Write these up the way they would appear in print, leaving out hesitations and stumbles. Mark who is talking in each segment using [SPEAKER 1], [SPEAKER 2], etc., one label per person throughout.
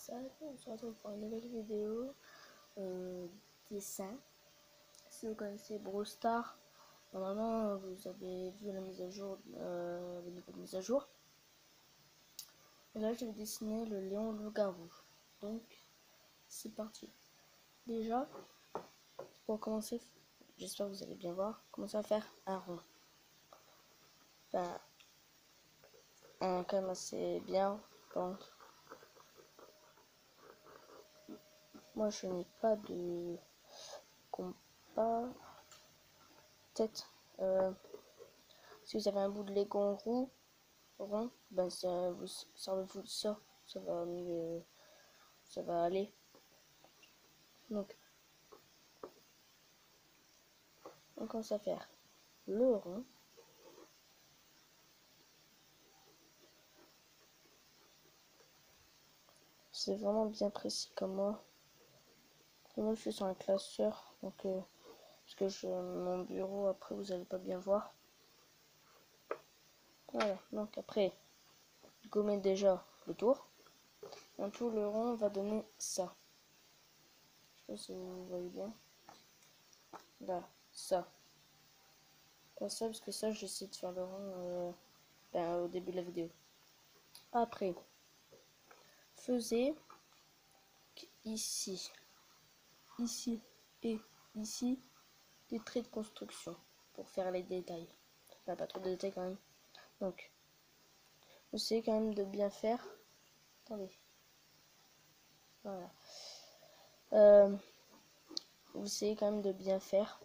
[SPEAKER 1] Salut, on se retrouve pour une nouvelle vidéo dessin. Si vous connaissez Brawl Stars, normalement vous avez vu la mise à jour, la nouvelle mise à jour. Et là je vais dessiner le lion loup-garou. Donc c'est parti. Déjà, pour commencer, j'espère que vous allez bien voir, commencer à faire un rond. Enfin, quand même assez bien. Donc, moi je n'ai pas de compas. Peut-être si vous avez un bout de Lego roux rond, ben ça vous servez-vous de ça, ça va mieux, ça va aller. Donc on commence à faire le rond. C'est vraiment bien précis comme moi. Et moi je suis sur un classeur, donc parce que mon bureau après vous allez pas bien voir. Voilà, donc après gommer déjà le tour. En tout le rond va donner ça. Je sais pas si vous voyez bien. Là, ça. Pas ça parce que ça j'essaie de faire le rond au début de la vidéo. Après, faisez ici et ici des traits de construction pour faire les détails. Enfin, pas trop de détails quand même. Donc, essayez quand même de bien faire. Attendez. Voilà. Vous essayez quand même de bien faire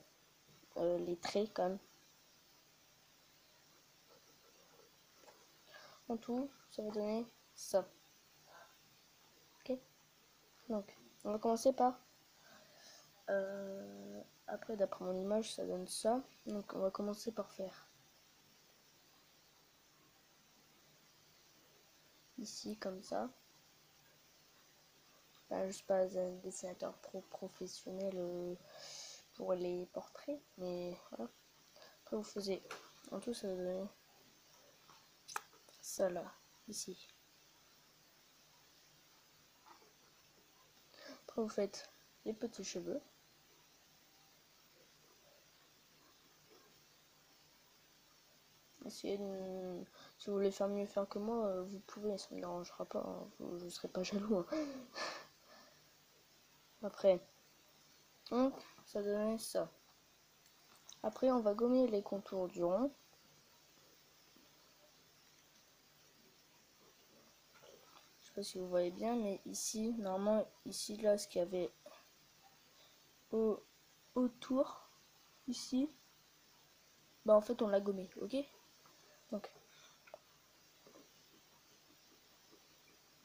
[SPEAKER 1] les traits quand même. En tout, ça va donner ça. Ok. Donc, on va commencer par. Après, d'après mon image, ça donne ça. Donc, on va commencer par faire ici comme ça. Enfin, je suis pas un dessinateur professionnel pour les portraits, mais voilà. Après, vous faisiez en tout, ça va donner ça là, ici. Après, vous faites les petits cheveux. Essayez de... Si vous voulez faire mieux faire que moi, vous pouvez, ça me dérangera pas, hein. Je ne serai pas jaloux. Hein. Après, donc, ça donnait ça. Après, on va gommer les contours du rond. Je sais pas si vous voyez bien, mais ici, normalement, ici, là, ce qu'il y avait autour, ici, bah en fait, on l'a gommé, ok? Donc,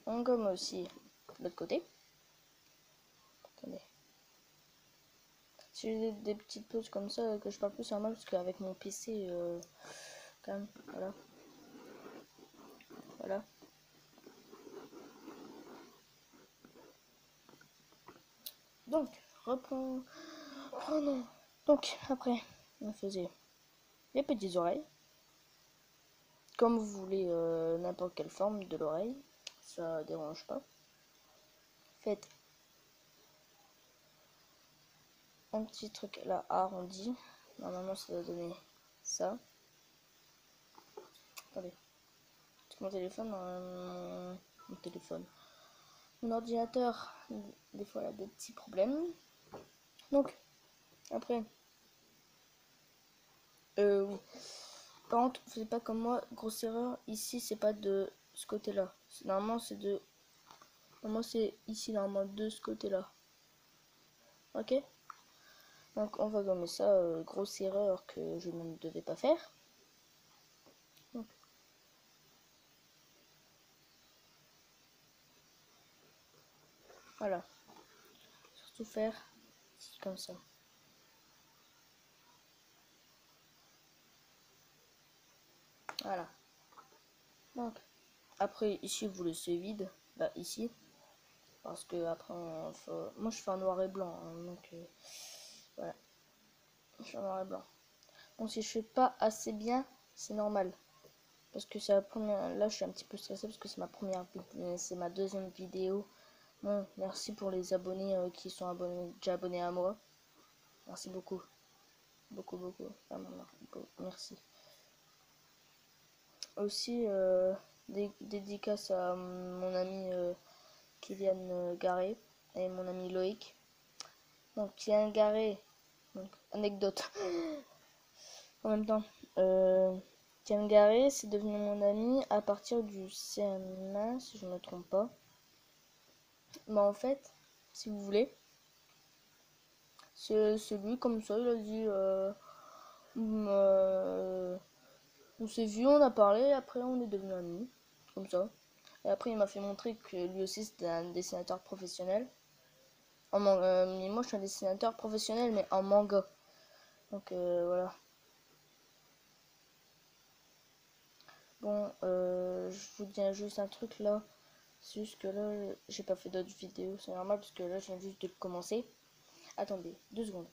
[SPEAKER 1] on gomme aussi l'autre côté. Attendez. Si j'ai des petites pauses comme ça, que je parle plus, c'est normal, parce qu'avec mon PC, quand même, voilà. Voilà. Donc, reprenons. Donc, après, on faisait les petites oreilles. Comme vous voulez, n'importe quelle forme de l'oreille. Ça dérange pas. Faites un petit truc là arrondi. Normalement, ça va donner ça. Attendez. Mon téléphone, mon ordinateur, des fois, il a des petits problèmes. Donc, après, oui. Par contre, faites pas comme moi, grosse erreur. Ici, c'est pas de ce côté-là. Normalement, c'est de. Normalement, c'est ici, normalement, de ce côté-là. Ok? Donc, on va gommer ça. Grosse erreur que je ne devais pas faire. Donc, voilà. Surtout faire comme ça. Voilà. Donc, après, ici, vous laissez vide. Là, ici. Parce que après, moi, je fais en noir et blanc. Hein, donc, voilà. Je fais en noir et blanc. Donc, si je fais pas assez bien, c'est normal. Parce que c'est la première. Là, je suis un petit peu stressée parce que c'est ma première. C'est ma deuxième vidéo Bon, merci pour les abonnés qui sont déjà abonnés à moi. Merci beaucoup. Beaucoup. Vraiment, merci. Aussi, dédicace à mon ami Kylian Garé et mon ami Loïc. Donc, Kylian Garé, donc, anecdote. En même temps, Kylian Garé, c'est devenu mon ami à partir du CM1, si je ne me trompe pas. Mais en fait, si vous voulez, c'est lui comme ça, il a dit on s'est vu, on a parlé, après on est devenus amis, comme ça. Et après il m'a fait montrer que lui aussi c'était un dessinateur professionnel. Mais moi je suis un dessinateur professionnel mais en manga. Donc voilà. Bon, je vous dis juste un truc là. C'est juste que là, j'ai pas fait d'autres vidéos, c'est normal parce que là je viens juste de commencer. Attendez, 2 secondes.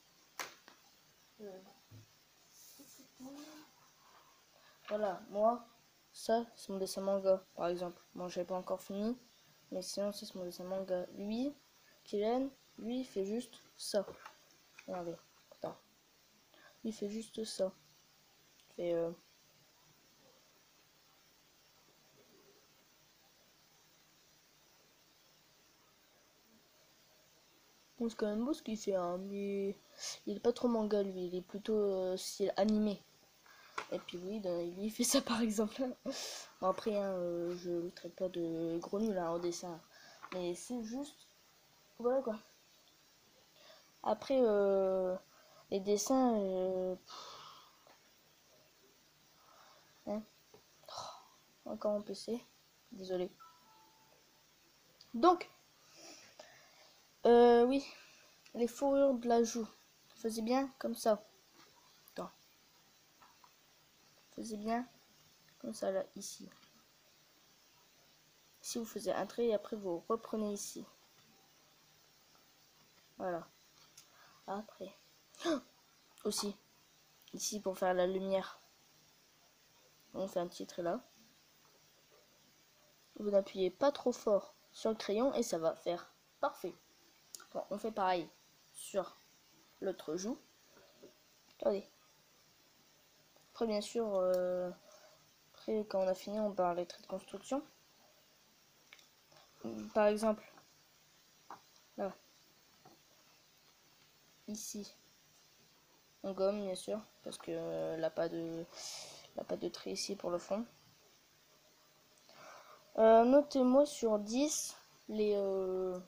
[SPEAKER 1] Voilà, moi, ça, c'est mon dessin manga, par exemple. Bon, j'ai pas encore fini, mais sinon, ça, c'est mon dessin manga. Lui, Kylian, lui, il fait juste ça. Regardez, attends. Il fait juste ça. Il fait, Bon, c'est quand même beau ce qu'il fait, hein, mais il est pas trop manga, lui. Il est plutôt style animé. Et puis oui, il fait ça, par exemple. Bon, après, hein, je ne traite pas de gros nul hein, au dessin. Mais c'est juste... Voilà, quoi. Après, les dessins, hein, encore en PC, désolé. Donc, oui, les fourrures de la joue, faisait bien comme ça. Attends, faisait bien comme ça là, ici. Ici, vous faisiez un trait et après vous reprenez ici. Voilà. Après, aussi, ici pour faire la lumière, on fait un petit trait là. Vous n'appuyez pas trop fort sur le crayon et ça va faire parfait. Bon, on fait pareil sur l'autre joue. Attendez. Après, bien sûr, après, quand on a fini, on parle des traits de construction. Par exemple, là, ici, on gomme, bien sûr, parce que n'a pas de trait ici pour le fond. Notez-moi sur 10 le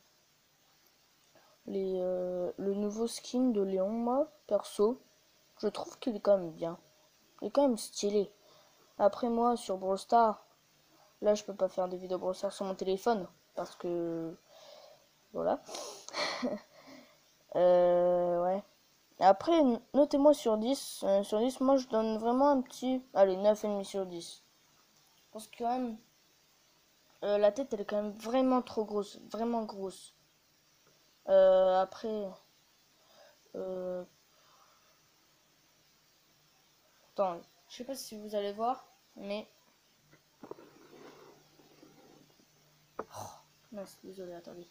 [SPEAKER 1] nouveau skin de Léon, moi, perso. Je trouve qu'il est quand même bien. Il est quand même stylé. Après, moi, sur Brawl Stars, là, je peux pas faire des vidéos Brawl Stars sur mon téléphone. Parce que... Voilà. Ouais. Après, notez-moi sur 10. Sur 10, moi, je donne vraiment un petit... Allez, 9,5 sur 10. Parce que quand même... la tête, elle est quand même vraiment trop grosse. Vraiment grosse. Après... Attends, je sais pas si vous allez voir, mais... Oh, mince, désolé, attendez.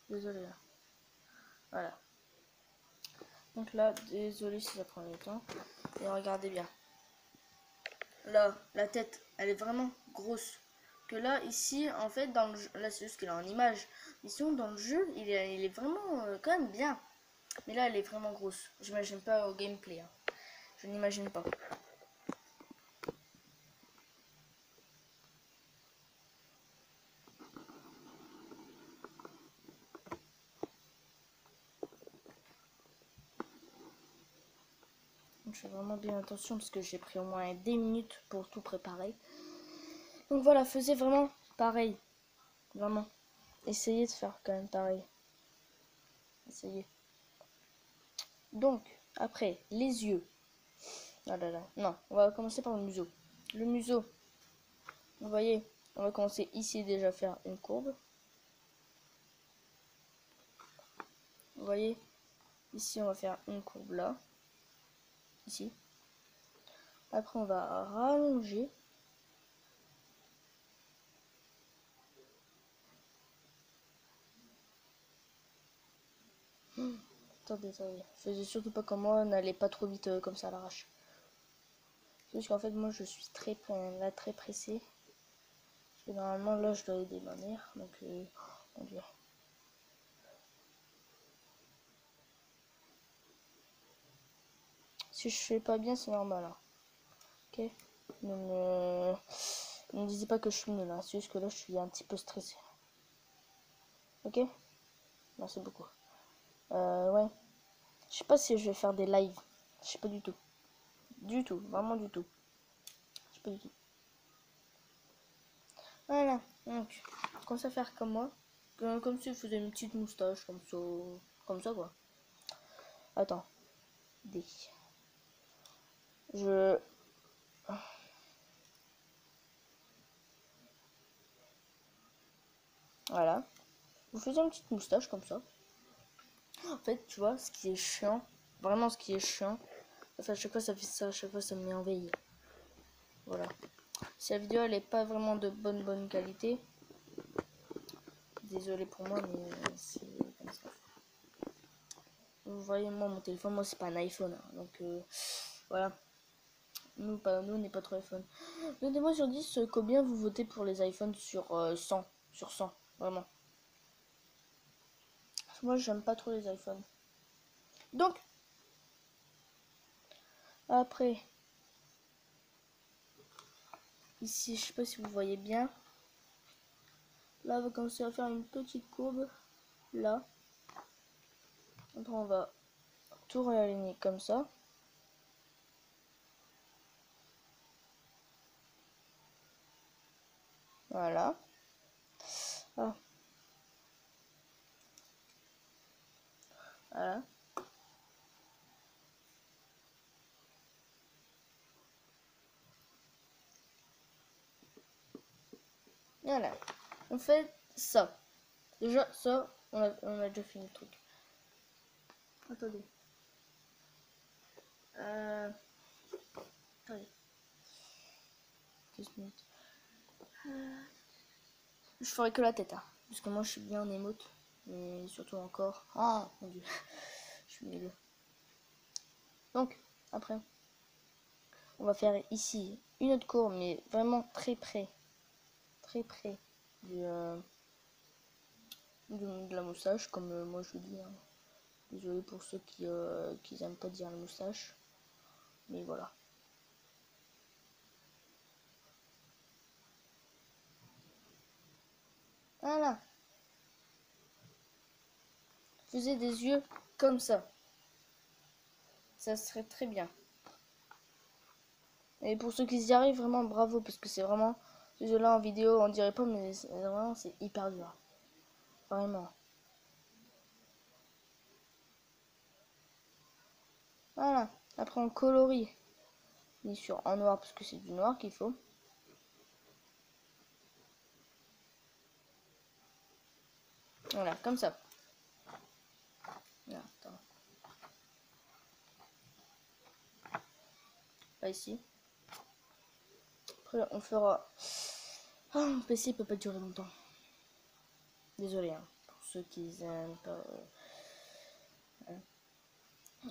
[SPEAKER 1] Désolé là. Voilà. Donc là, désolé si ça prend du temps. Et regardez bien. Là, la tête, elle est vraiment grosse. Que là, ici, en fait, dans le jeu, là, c'est juste qu'il est en image. Mais sinon, dans le jeu, il est vraiment quand même bien. Mais là, elle est vraiment grosse. J'imagine pas au gameplay. Hein. Je n'imagine pas. Donc, je fais vraiment bien attention parce que j'ai pris au moins 10 minutes pour tout préparer. Donc voilà, faisais vraiment pareil. Vraiment. Essayez de faire quand même pareil. Essayez. Donc, après, les yeux. Ah là là. Non, on va commencer par le museau. Le museau. Vous voyez, on va commencer ici déjà à faire une courbe. Vous voyez, Ici, on va faire une courbe là. Ici. Après, on va rallonger. Attendez. Faisais surtout pas comme moi, n'allez pas trop vite comme ça à l'arrache. Parce qu'en fait, moi, je suis très pressé. Et normalement, là, je dois aider ma mère. Donc, mon Dieu. Si je fais pas bien, c'est normal. Hein. Ok. Ne me disez pas que je suis nul. Hein. C'est juste que là, je suis un petit peu stressé. Ok. Merci beaucoup. Ouais. Je sais pas si je vais faire des lives. Je sais pas du tout. Du tout. Vraiment du tout. Je sais pas du tout. Voilà. Donc, commence à faire comme moi. Comme si je faisais une petite moustache. Comme ça quoi. Attends. D. Voilà. Vous faites une petite moustache comme ça. En fait, tu vois, ce qui est chiant, vraiment ce qui est chiant, enfin, à chaque fois ça fait ça, à chaque fois ça me met en veille. Voilà. Si la vidéo elle est pas vraiment de bonne qualité, désolé pour moi, mais c'est comme ça. Vous voyez, moi mon téléphone, moi c'est pas un iPhone, hein, donc voilà. Nous on n'est pas trop iPhone. Donnez-moi sur 10 combien vous votez pour les iPhones sur 100. Sur 100, vraiment. Moi j'aime pas trop les iPhones. Donc, après, ici, je sais pas si vous voyez bien. Là, on va commencer à faire une petite courbe. Là. Après, on va tout réaligner comme ça. Voilà. Ah. Voilà. Voilà. On fait ça. Déjà, ça, on a déjà fini le truc. Attendez. Attendez. 10 minutes. Je ferai que la tête, hein, parce que moi je suis bien en émote. Mais surtout encore. Ah, mon dieu. Je suis nul. Donc, après, on va faire ici une autre courbe, mais vraiment très près. Très près de la moustache, comme moi je dis. Hein. Désolé pour ceux qui aiment pas dire la moustache. Mais voilà. Voilà. Faisais des yeux comme ça. Ça serait très bien. Et pour ceux qui y arrivent, vraiment bravo. Parce que c'est vraiment... Ce jeu-là en vidéo, on dirait pas, mais vraiment c'est hyper dur. Vraiment. Voilà. Après on colorie. Bien sûr en noir parce que c'est du noir qu'il faut. Voilà, comme ça. Là, attends. Là ici. Après on fera... Ah, mon PC peut pas durer longtemps. Désolé hein, pour ceux qui aiment pas...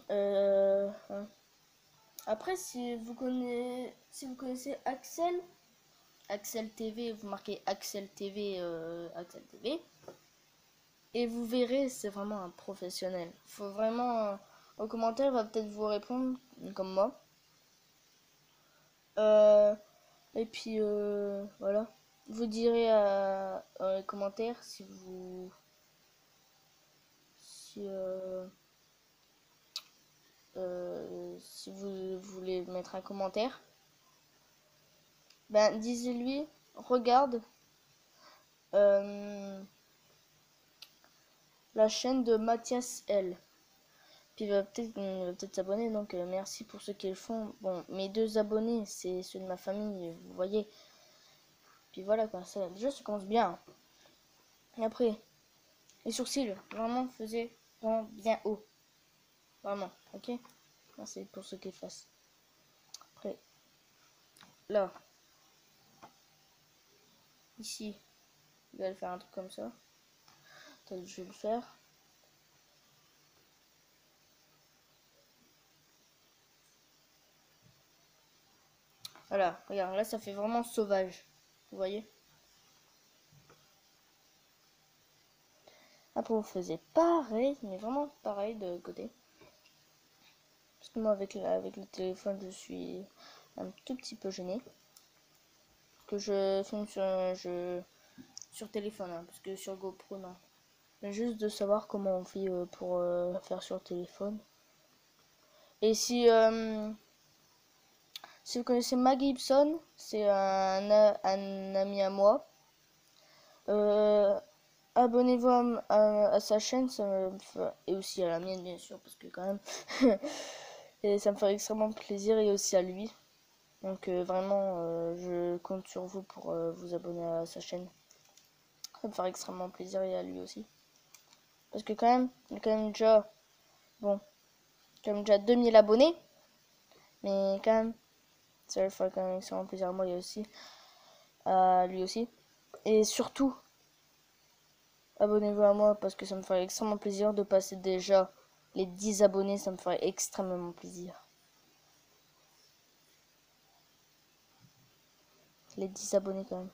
[SPEAKER 1] Hein. Après si vous connaissez Axel TV, vous marquez Axel TV, Axel TV. Et vous verrez, c'est vraiment un professionnel. Faut vraiment... Au commentaire, il va peut-être vous répondre, comme moi. Et puis, voilà. Vous direz dans les commentaires si vous... si vous voulez mettre un commentaire. Ben, disez-lui, regarde la chaîne de Mathias L. Puis il va peut-être s'abonner, donc merci pour ceux qui le font. Bon, mes 2 abonnés, c'est ceux de ma famille, vous voyez. Puis voilà quoi, ça, déjà ça commence bien. Et après, les sourcils, vraiment faisait vraiment bien haut. Vraiment, ok. Merci pour ce qu'il fasse. Après, là, ici, je vais faire un truc comme ça. Peut-être je vais le faire. Voilà, regarde, là ça fait vraiment sauvage. Vous voyez? Après vous faisiez pareil, mais vraiment pareil de côté. Parce que moi avec le téléphone je suis un tout petit peu gêné. Que je filme sur téléphone, hein, parce que sur GoPro non. Mais juste de savoir comment on fait pour faire sur téléphone. Et si vous connaissez Maggie Gibson, c'est un ami à moi. Abonnez-vous à sa chaîne, et aussi à la mienne bien sûr, parce que quand même, et ça me fait extrêmement plaisir, et aussi à lui. Donc vraiment, je compte sur vous pour vous abonner à sa chaîne. Ça me fait extrêmement plaisir, et à lui aussi. Parce que quand même, il a quand même déjà, bon, quand même déjà 2000 abonnés, mais quand même, ça me fait quand même extrêmement plaisir à moi et aussi à lui aussi. Et surtout, abonnez-vous à moi parce que ça me ferait extrêmement plaisir de passer déjà les 10 abonnés, ça me ferait extrêmement plaisir. Les 10 abonnés quand même.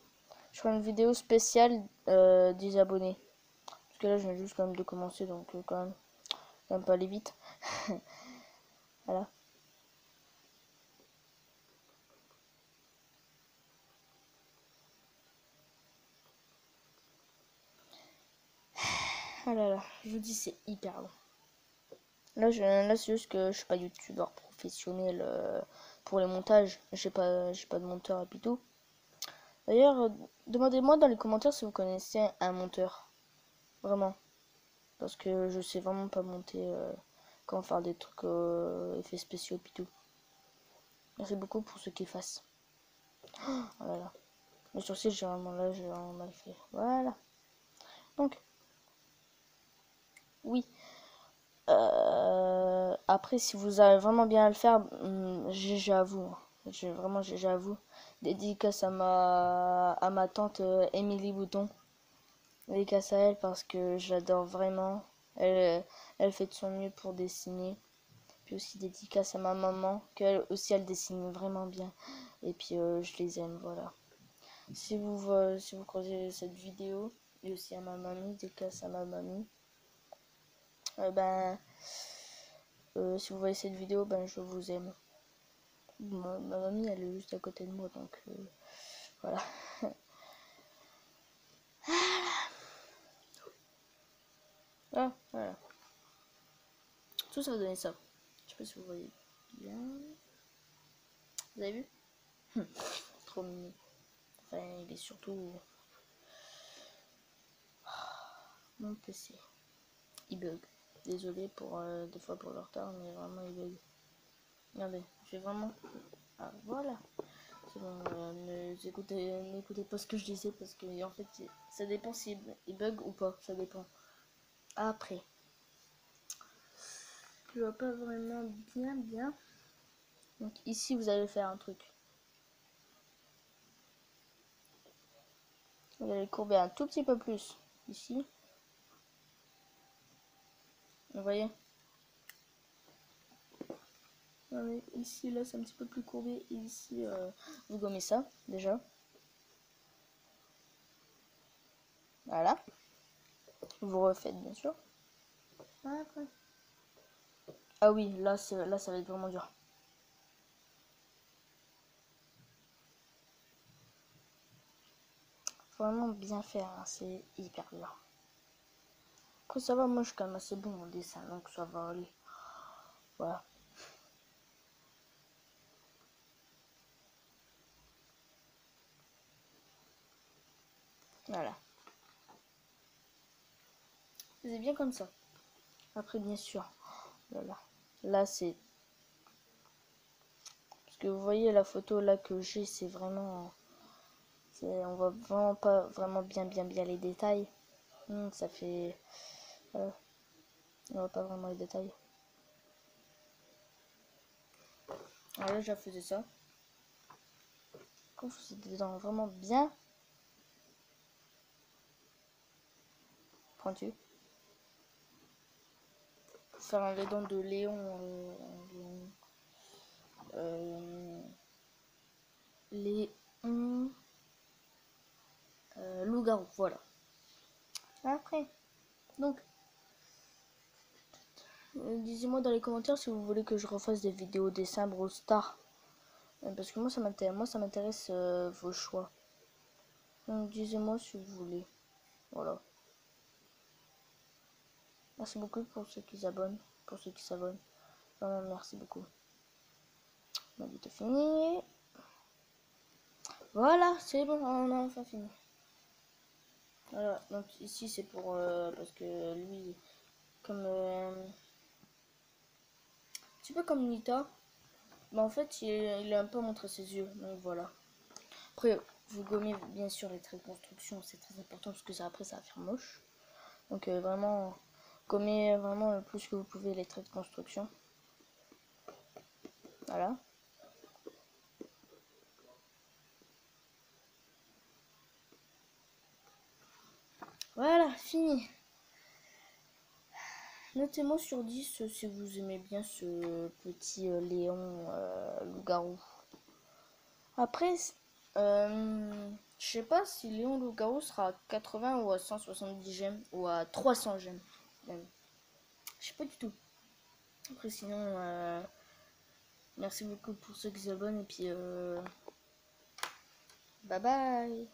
[SPEAKER 1] Je ferai une vidéo spéciale 10 abonnés. Parce que là je viens juste quand même de commencer donc quand même pas aller vite. Voilà. Ah là là, je vous dis c'est hyper long. Là c'est juste que je suis pas youtubeur professionnel pour les montages. J'ai pas de monteur et puis tout. D'ailleurs, demandez-moi dans les commentaires si vous connaissez un monteur. Vraiment. Parce que je sais vraiment pas monter quand faire des trucs effets spéciaux et tout. Merci beaucoup pour ce qu'ils fassent. Oh là là. Les sourcils, j'ai vraiment mal fait. Voilà. Donc, oui. Après, si vous avez vraiment bien à le faire, GG à vous. J'ai vraiment GG à vous. Dédicace à ma tante Émilie Bouton. Dédicace à elle parce que j'adore vraiment. Elle fait de son mieux pour dessiner. Puis aussi dédicace à ma maman, qu'elle aussi elle dessine vraiment bien. Et puis je les aime, voilà. Si vous croisez cette vidéo, et aussi à ma mamie, dédicace à ma mamie. Si vous voyez cette vidéo, je vous aime. Ma mamie, elle est juste à côté de moi, donc voilà. Ah, voilà. Tout ça va donner ça. Je sais pas si vous voyez bien. Vous avez vu? Trop mignon. Enfin, il est surtout... Mon PC. Il bug. Désolé pour des fois pour le retard, mais vraiment il bug. Regardez, j'ai vraiment... Ah, voilà. C'est bon, n'écoutez pas ce que je disais parce que en fait, ça dépend s'il bug ou pas. Ça dépend. Après. Je vois pas vraiment bien. Donc ici, vous allez faire un truc. Vous allez courber un tout petit peu plus. Ici. Vous voyez? Ouais, ici, là, c'est un petit peu plus courbé. Et ici, vous gommez ça, déjà. Voilà. Vous refaites, bien sûr. Après. Ah oui, là, ça va être vraiment dur. Faut vraiment bien faire, hein, c'est hyper dur. Après, ça va, moi, je suis quand même assez bon en dessin, donc ça va aller. Voilà. Voilà. C'est bien comme ça. Après, bien sûr. Voilà. Là, c'est... Parce que vous voyez, la photo là que j'ai, c'est vraiment... On voit vraiment pas vraiment bien les détails. Ça fait... On voit pas vraiment les détails. Alors là, je faisais ça. Quand je faisais des dents vraiment bien pointues. Pour faire les dents de Léon. Léon. Loup-garou, voilà. Après, donc, disez-moi dans les commentaires si vous voulez que je refasse des vidéos dessins Brawl Stars. Parce que moi ça m'intéresse vos choix. Donc disez-moi si vous voulez. Voilà. Merci beaucoup pour ceux qui s'abonnent. Pour ceux qui s'abonnent. Vraiment merci beaucoup. Ma vidéo est finie. Voilà, c'est bon, on a enfin fini. Voilà, donc ici c'est pour parce que lui comme un petit peu comme Nita. Mais en fait il a un peu montré ses yeux. Donc voilà. Après vous gommez bien sûr les traits de construction, c'est très important parce que ça après ça va faire moche. Donc vraiment gommez vraiment le plus que vous pouvez les traits de construction. Voilà. Voilà, fini. Notez-moi sur 10 si vous aimez bien ce petit Léon loup-garou. Après, je sais pas si Léon loup-garou sera à 80 ou à 170 gemmes ou à 300 gemmes. Même. Je sais pas du tout. Après, sinon, merci beaucoup pour ceux qui s'abonnent et puis bye bye.